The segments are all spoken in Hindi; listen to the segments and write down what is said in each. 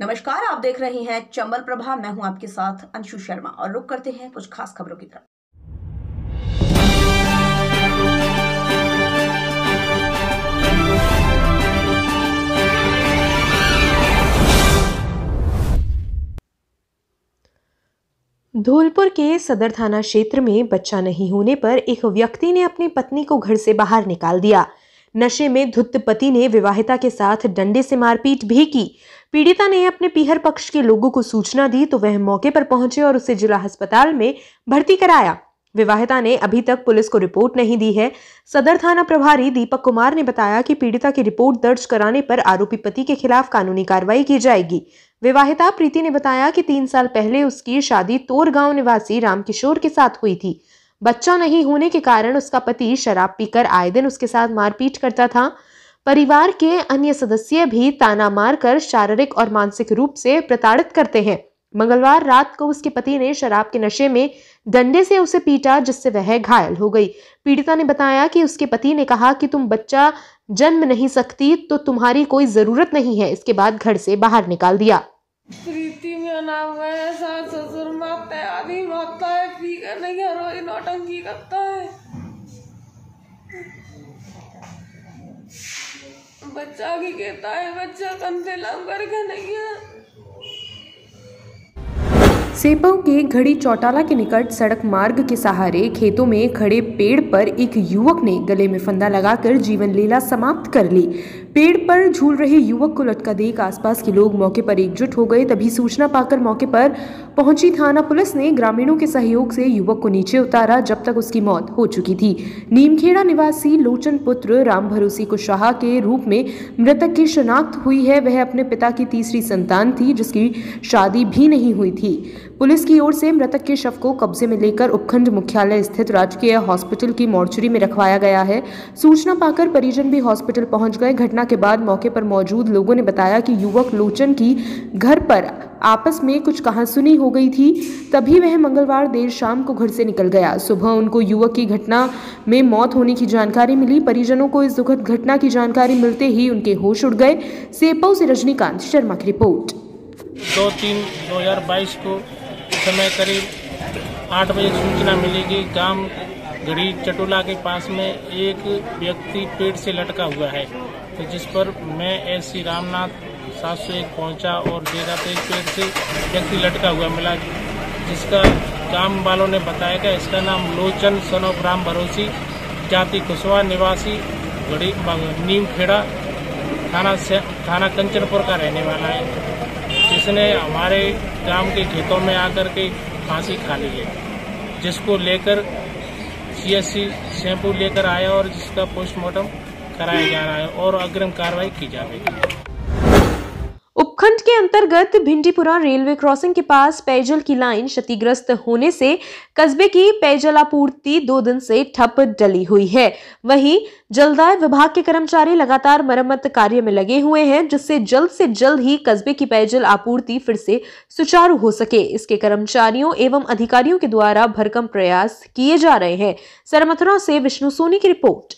नमस्कार, आप देख रहे हैं चंबल प्रभा। मैं हूं आपके साथ अंशु शर्मा और रुक करते हैं कुछ खास खबरों की तरफ। धौलपुर के सदर थाना क्षेत्र में बच्चा नहीं होने पर एक व्यक्ति ने अपनी पत्नी को घर से बाहर निकाल दिया। नशे में धुत पति ने विवाहिता के साथ डंडे से मारपीट भी की। पीड़िता ने अपने पीहर पक्ष के लोगों को सूचना दी तो वह मौके पर पहुंचे और उसे जिला अस्पताल में भर्ती कराया। विवाहिता ने अभी तक पुलिस को रिपोर्ट नहीं दी है। सदर थाना प्रभारी दीपक कुमार ने बताया कि पीड़िता की रिपोर्ट दर्ज कराने पर आरोपी पति के खिलाफ कानूनी कार्रवाई की जाएगी। विवाहिता प्रीति ने बताया कि 3 साल पहले उसकी शादी तोर गांव निवासी रामकिशोर के साथ हुई थी। बच्चा नहीं होने के कारण उसका पति शराब पीकर आए दिन उसके साथ मारपीट करता था। परिवार के अन्य सदस्य भी ताना मारकर शारीरिक और मानसिक रूप से प्रताड़ित करते हैं। मंगलवार रात को उसके पति ने शराब के नशे में डंडे से उसे पीटा, जिससे वह घायल हो गई। पीड़िता ने बताया कि उसके पति ने कहा कि तुम बच्चा जन्म नहीं सकती तो तुम्हारी कोई जरूरत नहीं है। इसके बाद घर से बाहर निकाल दिया। प्रीति में नाम है, सास ससुर मारता है, आदमी मारता है, पी कर नहीं रोज नौटंकी करता है। बच्चा की कहता है, बच्चा कंधे लाम करके नहीं है। सेपऊ के घड़ी चौटाला के निकट सड़क मार्ग के सहारे खेतों में खड़े पेड़ पर एक युवक ने गले में फंदा लगाकर जीवन लीला समाप्त कर ली। पेड़ पर झूल रहे युवक को लटका देख आसपास के लोग मौके पर एकजुट हो गए। तभी सूचना पाकर मौके पर पहुंची थाना पुलिस ने ग्रामीणों के सहयोग से युवक को नीचे उतारा, जब तक उसकी मौत हो चुकी थी। नीमखेड़ा निवासी लोचन पुत्र राम भरोसी कुशवाहा के रूप में मृतक की शिनाख्त हुई है। वह अपने पिता की तीसरी संतान थी, जिसकी शादी भी नहीं हुई थी। पुलिस की ओर से मृतक के शव को कब्जे में लेकर उपखंड मुख्यालय स्थित राजकीय हॉस्पिटल की मोर्चरी में रखवाया गया है। सूचना पाकर परिजन भी हॉस्पिटल पहुंच गए। घटना के बाद मौके पर मौजूद लोगों ने बताया कि युवक लोचन की घर पर आपस में कुछ कहासुनी हो गई थी, तभी वह मंगलवार देर शाम को घर से निकल गया। सुबह उनको युवक की घटना में मौत होने की जानकारी मिली। परिजनों को इस दुखद घटना की जानकारी मिलते ही उनके होश उड़ गए। सेपऊ से रजनीकांत शर्मा की रिपोर्ट। 2/3/2022 को समय करीब 8 बजे सूचना मिली कि गांव घड़ी चटोला के पास में एक व्यक्ति पेड़ से लटका हुआ है। तो जिस पर मैं एससी रामनाथ 701 पहुंचा और देखा तो एक पेड़ से व्यक्ति लटका हुआ मिला, जिसका गांव वालों ने बताया कि इसका नाम लोचन सन ऑफ राम भरोसी, जाति कुशवाहा, निवासी घड़ी नीमखेड़ा, थाना कंचनपुर का रहने वाला है, जिसने हमारे गांव के खेतों में आकर के फांसी खा ली है, जिसको लेकर सीएससी सेंपू लेकर आया और जिसका पोस्टमार्टम कराया जा रहा है और अग्रिम कार्रवाई की जाएगी। उपखंड के अंतर्गत भिंडीपुरा रेलवे क्रॉसिंग के पास पेयजल की लाइन क्षतिग्रस्त होने से कस्बे की पेयजल आपूर्ति 2 दिन से ठप डली हुई है। वहीं जलदाय विभाग के कर्मचारी लगातार मरम्मत कार्य में लगे हुए हैं, जिससे जल्द ही कस्बे की पेयजल आपूर्ति फिर से सुचारू हो सके। इसके कर्मचारियों एवं अधिकारियों के द्वारा भरकम प्रयास किए जा रहे हैं। सरमथुरा से विष्णु सोनी की रिपोर्ट।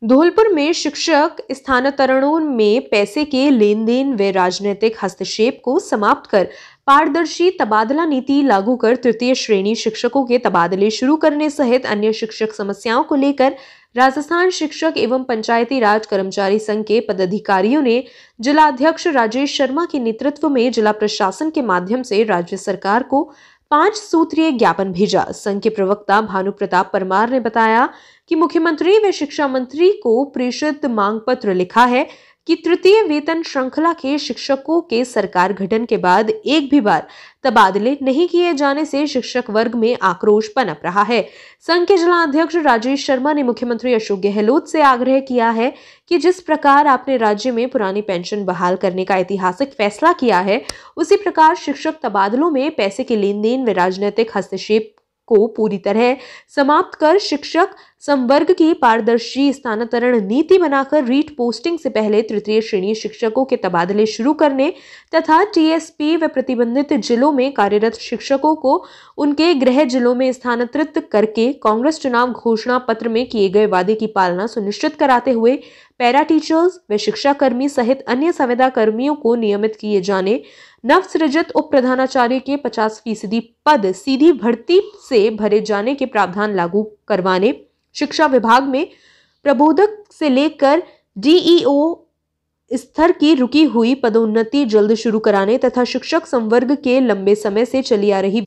धौलपुर में शिक्षक स्थानांतरणों में पैसे के लेन देन व राजनीतिक हस्तक्षेप को समाप्त कर पारदर्शी तबादला नीति लागू कर तृतीय श्रेणी शिक्षकों के तबादले शुरू करने सहित अन्य शिक्षक समस्याओं को लेकर राजस्थान शिक्षक एवं पंचायती राज कर्मचारी संघ के पदाधिकारियों ने जिलाध्यक्ष राजेश शर्मा के नेतृत्व में जिला प्रशासन के माध्यम से राज्य सरकार को 5 सूत्रीय ज्ञापन भेजा। संघ के प्रवक्ता भानु प्रताप परमार ने बताया कि मुख्यमंत्री व शिक्षा मंत्री को प्रेषित मांग पत्र लिखा है कि तृतीय वेतन श्रृंखला के शिक्षकों के सरकार गठन के बाद एक भी बार तबादले नहीं किए जाने से शिक्षक वर्ग में आक्रोश पनप रहा है। संघ के जिला अध्यक्ष राजेश शर्मा ने मुख्यमंत्री अशोक गहलोत से आग्रह किया है कि जिस प्रकार आपने राज्य में पुरानी पेंशन बहाल करने का ऐतिहासिक फैसला किया है, उसी प्रकार शिक्षक तबादलों में पैसे के लेन देन व राजनीतिक हस्तक्षेप को पूरी तरह समाप्त कर शिक्षक संवर्ग की पारदर्शी स्थानांतरण नीति बनाकर रीट पोस्टिंग से पहले तृतीय श्रेणी शिक्षकों के तबादले शुरू करने तथा टीएसपी व प्रतिबंधित जिलों में कार्यरत शिक्षकों को उनके गृह जिलों में स्थानांतरित करके कांग्रेस चुनाव घोषणा पत्र में किए गए वादे की पालना सुनिश्चित कराते हुए पैरा टीचर्स व शिक्षा कर्मी सहित अन्य संविदा कर्मियों को नियमित किए जाने, नवसृजित उप प्रधानाचार्य के 50% पद सीधी भर्ती से भरे जाने के प्रावधान लागू करवाने, शिक्षा विभाग में प्रबोधक से लेकर डीईओ स्तर की रुकी हुई पदोन्नति जल्द शुरू कराने तथा शिक्षक संवर्ग के लंबे समय से चली आ रही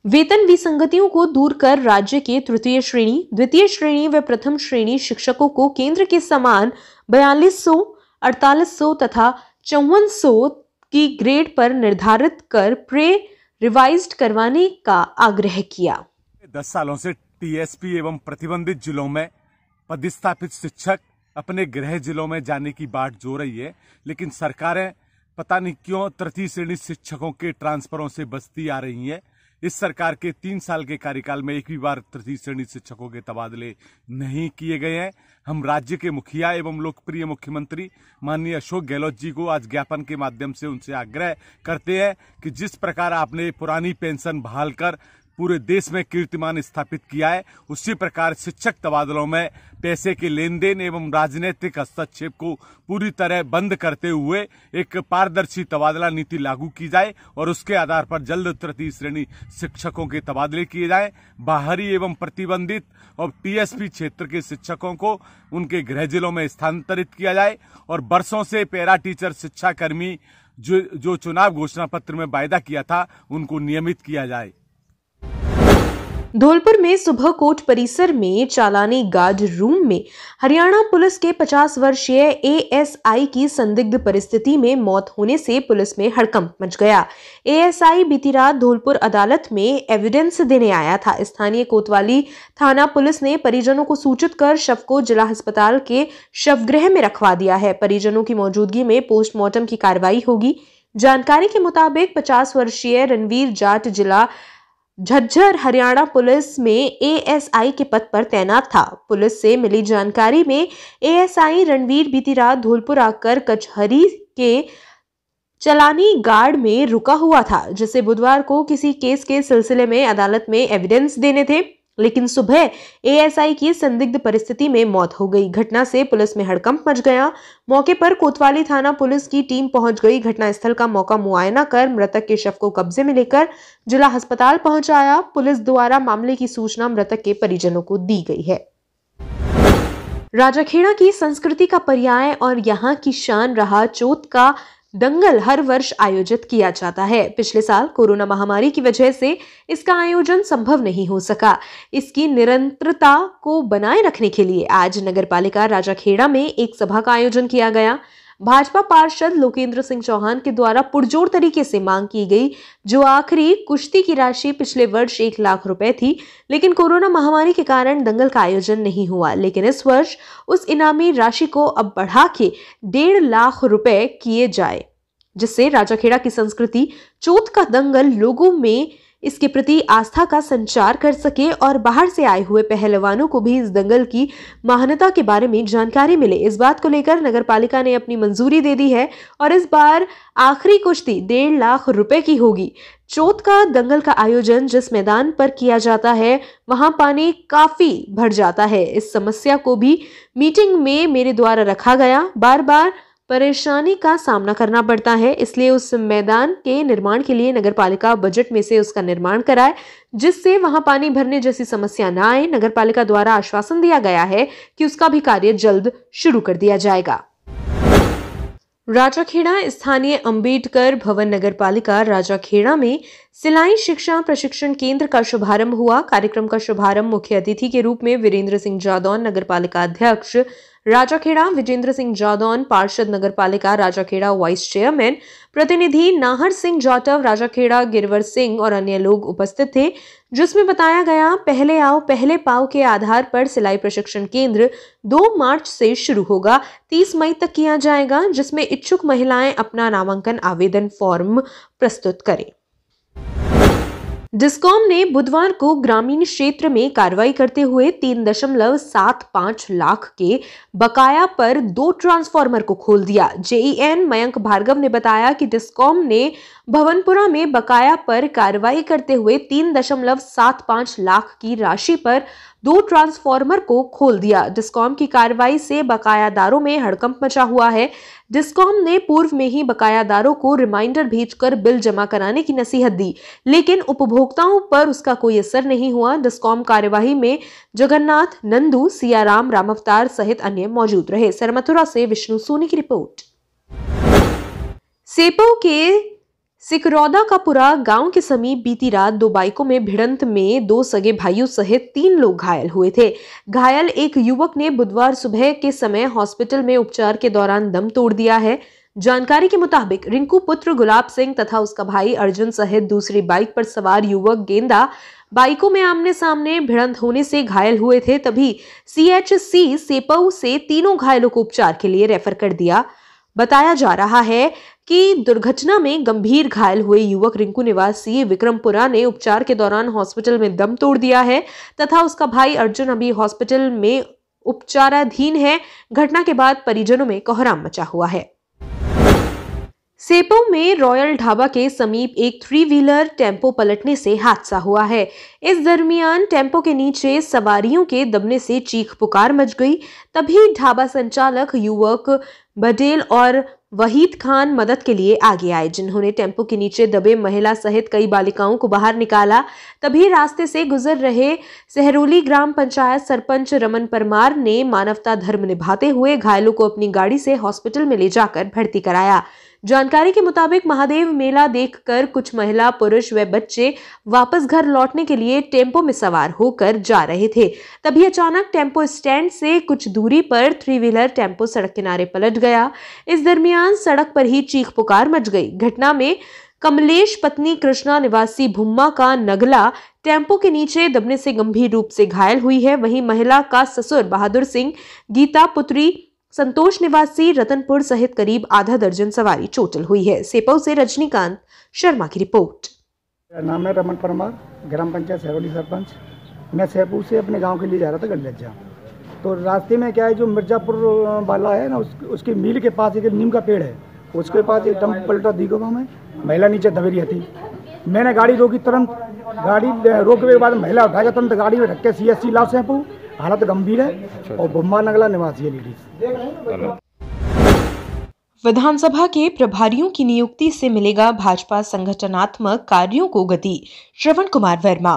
वेतन विसंगतियों को दूर कर राज्य के तृतीय श्रेणी, द्वितीय श्रेणी व प्रथम श्रेणी शिक्षकों को केंद्र के समान 4200, 4800 तथा 5400 की ग्रेड पर निर्धारित कर प्रे रिवाइज्ड करवाने का आग्रह किया। 10 सालों से टीएसपी एवं प्रतिबंधित जिलों में पदस्थापित शिक्षक अपने गृह जिलों में जाने की बाट जो रही है, लेकिन सरकारें पता नहीं क्यों तृतीय श्रेणी शिक्षकों के ट्रांसफरों से बचती आ रही हैं। इस सरकार के 3 साल के कार्यकाल में एक भी बार तृतीय श्रेणी शिक्षकों के तबादले नहीं किए गए हैं। हम राज्य के मुखिया एवं लोकप्रिय मुख्यमंत्री माननीय अशोक गहलोत जी को आज ज्ञापन के माध्यम से उनसे आग्रह करते हैं कि जिस प्रकार आपने पुरानी पेंशन बहाल कर पूरे देश में कीर्तिमान स्थापित किया है, उसी प्रकार शिक्षक तबादलों में पैसे के लेन देन एवं राजनीतिक हस्तक्षेप को पूरी तरह बंद करते हुए एक पारदर्शी तबादला नीति लागू की जाए और उसके आधार पर जल्द तृतीय श्रेणी शिक्षकों के तबादले किए जाए। बाहरी एवं प्रतिबंधित और टीएसपी क्षेत्र के शिक्षकों को उनके गृह जिलों में स्थानांतरित किया जाए और वर्षों से पैरा टीचर शिक्षा कर्मी जो चुनाव घोषणा पत्र में वायदा किया था उनको नियमित किया जाए। धौलपुर में सुबह कोर्ट परिसर में चालानी गार्ड रूम में हरियाणा पुलिस के 50 वर्षीय एएसआई की संदिग्ध परिस्थिति में मौत होने से पुलिस में हड़कंप मच गया। एएसआई बीती रात धौलपुर अदालत में एविडेंस देने आया था। स्थानीय कोतवाली थाना पुलिस ने परिजनों को सूचित कर शव को जिला अस्पताल के शवगृह में रखवा दिया है। परिजनों की मौजूदगी में पोस्टमार्टम की कार्रवाई होगी। जानकारी के मुताबिक 50 वर्षीय रणवीर जाट जिला झज्जर हरियाणा पुलिस में एएसआई के पद पर तैनात था। पुलिस से मिली जानकारी में एएसआई रणवीर बीती रात धौलपुर आकर कचहरी के चलानी गार्ड में रुका हुआ था, जिसे बुधवार को किसी केस के सिलसिले में अदालत में एविडेंस देने थे, लेकिन सुबह एएसआई की संदिग्ध परिस्थिति में मौत हो गई। घटना से पुलिस में हड़कंप मच गया। मौके पर कोतवाली थाना पुलिस की टीम पहुंच गई। घटनास्थल का मौका मुआयना कर मृतक के शव को कब्जे में लेकर जिला अस्पताल पहुंचाया। पुलिस द्वारा मामले की सूचना मृतक के परिजनों को दी गई है। राजाखेड़ा की संस्कृति का पर्याय और यहाँ की शान रहा चौथ का दंगल हर वर्ष आयोजित किया जाता है। पिछले साल कोरोना महामारी की वजह से इसका आयोजन संभव नहीं हो सका। इसकी निरंतरता को बनाए रखने के लिए आज नगरपालिका राजाखेड़ा में एक सभा का आयोजन किया गया। भाजपा पार्षद लोकेंद्र सिंह चौहान के द्वारा पुरजोर तरीके से मांग की गई, जो आखिरी कुश्ती की राशि पिछले वर्ष 1 लाख रुपए थी, लेकिन कोरोना महामारी के कारण दंगल का आयोजन नहीं हुआ। लेकिन इस वर्ष उस इनामी राशि को अब बढ़ा के 1.5 लाख रुपए किए जाए, जिससे राजाखेड़ा की संस्कृति चौथ का दंगल लोगों में इसके प्रति आस्था का संचार कर सके और बाहर से आए हुए पहलवानों को भी इस दंगल की महानता के बारे में जानकारी मिले। इस बात को लेकर नगरपालिका ने अपनी मंजूरी दे दी है और इस बार आखिरी कुश्ती 1.5 लाख रुपए की होगी। चौथ का दंगल का आयोजन जिस मैदान पर किया जाता है वहां पानी काफी भर जाता है। इस समस्या को भी मीटिंग में मेरे द्वारा रखा गया। बार बार परेशानी का सामना करना पड़ता है, इसलिए उस मैदान के निर्माण के लिए नगरपालिका बजट में से उसका निर्माण कराए, जिससे वहां पानी भरने जैसी समस्या न आए। नगरपालिका द्वारा आश्वासन दिया गया है कि उसका भी कार्य जल्द शुरू कर दिया जाएगा। राजाखेड़ा स्थानीय अंबेडकर भवन नगरपालिका राजाखेड़ा में सिलाई शिक्षा प्रशिक्षण केंद्र का शुभारंभ हुआ। कार्यक्रम का शुभारंभ मुख्य अतिथि के रूप में वीरेंद्र सिंह जादौन, नगरपालिका अध्यक्ष राजाखेड़ा, विजेंद्र सिंह जादौन, पार्षद नगरपालिका राजाखेड़ा वाइस चेयरमैन, प्रतिनिधि नाहर सिंह जाटव, राजाखेड़ा गिरवर सिंह और अन्य लोग उपस्थित थे, जिसमें बताया गया पहले आओ पहले पाओ के आधार पर सिलाई प्रशिक्षण केंद्र 2 मार्च से शुरू होगा, 30 मई तक किया जाएगा, जिसमें इच्छुक महिलाएं अपना नामांकन आवेदन फॉर्म प्रस्तुत करें। डिस्कॉम ने बुधवार को ग्रामीण क्षेत्र में कार्रवाई करते हुए 3.75 लाख के बकाया पर 2 ट्रांसफार्मर को खोल दिया। जेईएन मयंक भार्गव ने बताया कि डिस्कॉम ने भवनपुरा में बकाया पर कार्रवाई करते हुए 3.75 लाख की राशि पर 2 ट्रांसफार्मर को खोल दिया। डिस्कॉम की कार्रवाई से बकायादारों में हड़कंप मचा हुआ है। डिस्कॉम ने पूर्व में ही बकायादारों को रिमाइंडर भेजकर बिल जमा कराने की नसीहत दी, लेकिन उपभोक्ताओं पर उसका कोई असर नहीं हुआ। डिस्कॉम कार्यवाही में जगन्नाथ, नंदू, सियाराम, रामअवतार सहित अन्य मौजूद रहे। सरमथुरा से विष्णु सोनी की रिपोर्ट। सेपो के सिकरौदा का पुरा गांव के समीप बीती रात 2 बाइकों में भिड़ंत में 2 सगे भाइयों सहित 3 लोग घायल हुए थे। घायल एक युवक ने बुधवार सुबह के समय हॉस्पिटल में उपचार के दौरान दम तोड़ दिया है। जानकारी के मुताबिक रिंकू पुत्र गुलाब सिंह तथा उसका भाई अर्जुन सहित दूसरी बाइक पर सवार युवक गेंदा बाइकों में आमने सामने भिड़ंत होने से घायल हुए थे। तभी CHC सेपऊ से तीनों घायलों को उपचार के लिए रेफर कर दिया। बताया जा रहा है कि दुर्घटना में गंभीर घायल हुए युवक रिंकू निवासी विक्रमपुरा ने उपचार के दौरान हॉस्पिटल में दम तोड़ दिया है तथा उसका भाई अर्जुन अभी हॉस्पिटल में उपचाराधीन है। घटना के बाद परिजनों में कोहराम मचा हुआ है। सेपो में रॉयल ढाबा के समीप एक 3 व्हीलर टेम्पो पलटने से हादसा हुआ है। इस दरमियान टेम्पो के नीचे सवारियों के दबने से चीख पुकार मच गई। तभी ढाबा संचालक युवक बडेल और वहीद खान मदद के लिए आगे आए, जिन्होंने टेम्पो के नीचे दबे महिला सहित कई बालिकाओं को बाहर निकाला। तभी रास्ते से गुजर रहे सहरोली ग्राम पंचायत सरपंच रमन परमार ने मानवता धर्म निभाते हुए घायलों को अपनी गाड़ी से हॉस्पिटल में ले जाकर भर्ती कराया। जानकारी के मुताबिक महादेव मेला देखकर कुछ महिला, पुरुष व बच्चे वापस घर लौटने के लिए टेम्पो में सवार होकर जा रहे थे। तभी अचानक टेम्पो स्टैंड से कुछ दूरी पर 3 व्हीलर टेम्पो सड़क किनारे पलट गया। इस दरमियान सड़क पर ही चीख पुकार मच गई। घटना में कमलेश पत्नी कृष्णा निवासी भुम्मा का नगला टेम्पो के नीचे दबने से गंभीर रूप से घायल हुई है। वहीं महिला का ससुर बहादुर सिंह, गीता पुत्री संतोष निवासी रतनपुर सहित करीब आधा दर्जन सवारी चोटिल हुई है। सेपऊ से रजनीकांत शर्मा की रिपोर्ट। नाम है रमन परमार, ग्राम पंचायत सहरोली सरपंच। मैं सेपऊ से अपने गांव के लिए जा रहा था गंडजा। तो रास्ते में क्या है, जो मिर्जापुर वाला है ना, उसके मील के पास एक नीम का पेड़ है, उसके पास एक टेम्पो पलटा दीगोबा में महिला नीचे दबी रही थी। मैंने गाड़ी रोकी, तुरंत गाड़ी रोकने के बाद महिला उठाकर तुरंत गाड़ी में रख के CHC लाओ सेपऊ, हालत गंभीर है और भुम्मा नगला निवासी है लेडीज। विधानसभा के प्रभारियों की नियुक्ति से मिलेगा भाजपा संगठनात्मक कार्यों को गति। श्रवण कुमार वर्मा।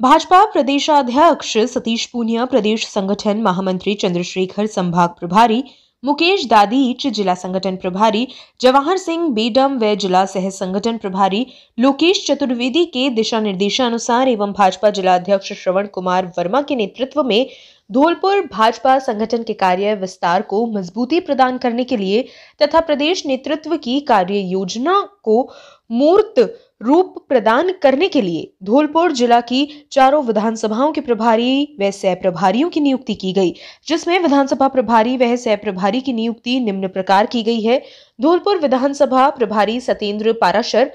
भाजपा प्रदेशाध्यक्ष सतीश पूनिया, प्रदेश संगठन महामंत्री चंद्रशेखर, संभाग प्रभारी मुकेश दादीच, जिला संगठन प्रभारी जवाहर सिंह बेडम व जिला सह संगठन प्रभारी लोकेश चतुर्वेदी के दिशा निर्देशानुसार एवं भाजपा जिला अध्यक्ष श्रवण कुमार वर्मा के नेतृत्व में धौलपुर भाजपा संगठन के कार्य विस्तार को मजबूती प्रदान करने के लिए तथा प्रदेश नेतृत्व की कार्य योजना को मूर्त रूप प्रदान करने के लिए धौलपुर जिला की 4 विधानसभाओं के प्रभारी व सह प्रभारियों की नियुक्ति की गई, जिसमें विधानसभा प्रभारी व सह प्रभारी की नियुक्ति निम्न प्रकार की गई है। धौलपुर विधानसभा प्रभारी सत्येंद्र पाराशर,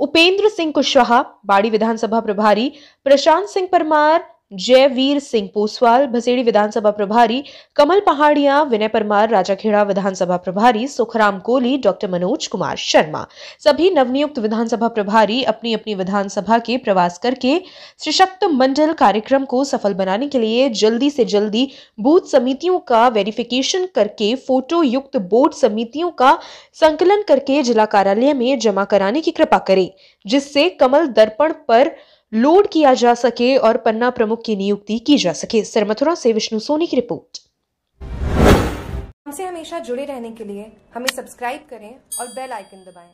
उपेंद्र सिंह कुशवाहा। बाड़ी विधानसभा प्रभारी प्रशांत सिंह परमार, जयवीर सिंह पोसवाल। भसेड़ी विधानसभा प्रभारी कमल पहाड़िया, विनय परमार। राजाखेड़ा विधानसभा प्रभारी सुखराम कोहली, डॉक्टर मनोज कुमार शर्मा। सभी नवनियुक्त विधानसभा प्रभारी अपनी अपनी विधानसभा के प्रवास करके सशक्त मंडल कार्यक्रम को सफल बनाने के लिए जल्दी से जल्दी बूथ समितियों का वेरिफिकेशन करके फोटो युक्त बोर्ड समितियों का संकलन करके जिला कार्यालय में जमा कराने की कृपा करें, जिससे कमल दर्पण पर लोड किया जा सके और पन्ना प्रमुख की नियुक्ति की जा सके। सरमथुरा से विष्णु सोनी की रिपोर्ट। हमसे हमेशा जुड़े रहने के लिए हमें सब्सक्राइब करें और बेल आइकन दबाएं।